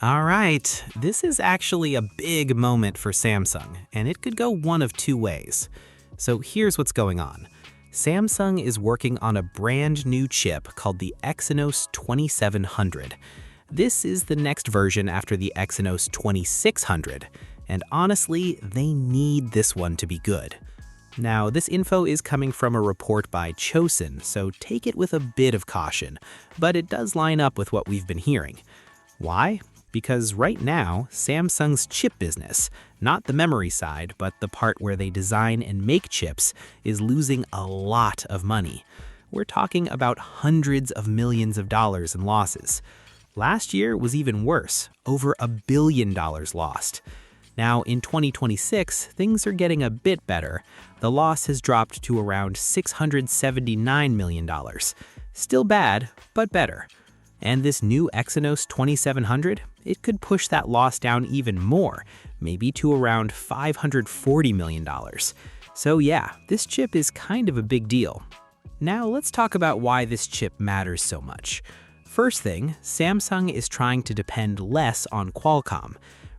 All right, this is actually a big moment for Samsung, and it could go one of two ways. So here's what's going on. Samsung is working on a brand new chip called the Exynos 2700. This is the next version after the Exynos 2600, and honestly, they need this one to be good. Now, this info is coming from a report by Chosun, so take it with a bit of caution, but it does line up with what we've been hearing. Why? Because right now, Samsung's chip business, not the memory side, but the part where they design and make chips, is losing a lot of money. We're talking about hundreds of millions of dollars in losses. Last year was even worse, over $1 billion lost. Now, in 2026, things are getting a bit better. The loss has dropped to around $679 million. Still bad, but better. And this new Exynos 2700, it could push that loss down even more, maybe to around $540 million. So yeah, this chip is kind of a big deal. Now let's talk about why this chip matters so much. First thing, Samsung is trying to depend less on Qualcomm.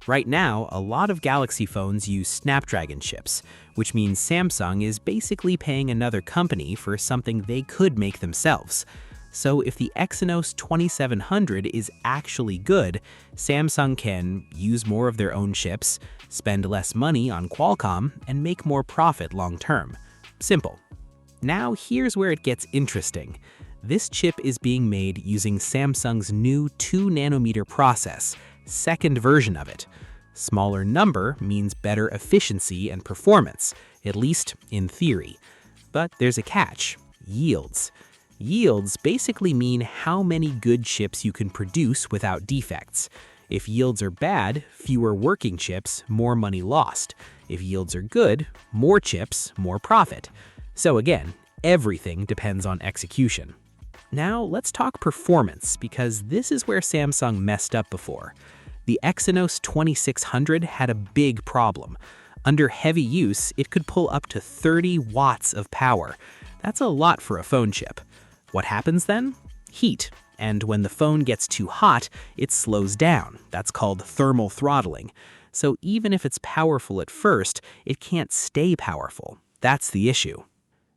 Right now, a lot of Galaxy phones use Snapdragon chips, which means Samsung is basically paying another company for something they could make themselves. So if the Exynos 2700 is actually good, Samsung can use more of their own chips, spend less money on Qualcomm, and make more profit long term. Simple. Now here's where it gets interesting. This chip is being made using Samsung's new 2nm process, second version of it. Smaller number means better efficiency and performance, at least in theory. But there's a catch: yields. Yields basically mean how many good chips you can produce without defects. If yields are bad, fewer working chips, more money lost. If yields are good, more chips, more profit. So again, everything depends on execution. Now let's talk performance, because this is where Samsung messed up before. The Exynos 2600 had a big problem. Under heavy use, it could pull up to 30 watts of power. That's a lot for a phone chip. What happens then? Heat. And when the phone gets too hot, it slows down. That's called thermal throttling. So even if it's powerful at first, it can't stay powerful. That's the issue.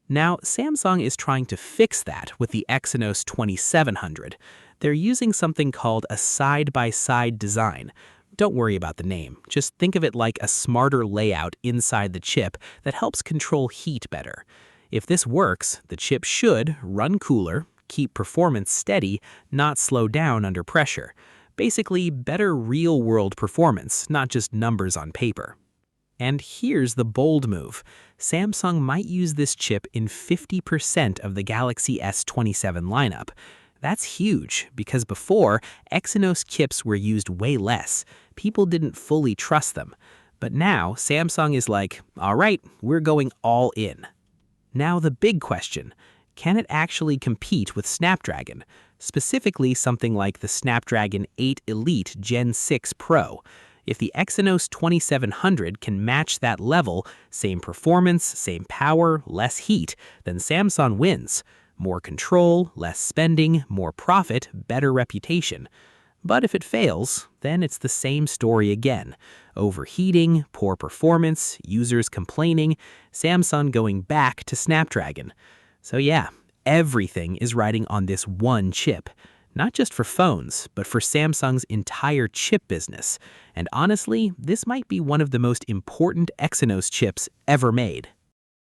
Now, Samsung is trying to fix that with the Exynos 2700. They're using something called a side-by-side design. Don't worry about the name. Just think of it like a smarter layout inside the chip that helps control heat better. If this works, the chip should run cooler, keep performance steady, not slow down under pressure. Basically, better real-world performance, not just numbers on paper. And here's the bold move. Samsung might use this chip in 50% of the Galaxy S27 lineup. That's huge, because before, Exynos chips were used way less. People didn't fully trust them. But now, Samsung is like, all right, we're going all in. Now the big question, can it actually compete with Snapdragon? Specifically something like the Snapdragon 8 Elite Gen 6 Pro. If the Exynos 2700 can match that level, same performance, same power, less heat, then Samsung wins. More control, less spending, more profit, better reputation. But if it fails, then it's the same story again. Overheating, poor performance, users complaining, Samsung going back to Snapdragon. So yeah, everything is riding on this one chip. Not just for phones, but for Samsung's entire chip business. And honestly, this might be one of the most important Exynos chips ever made.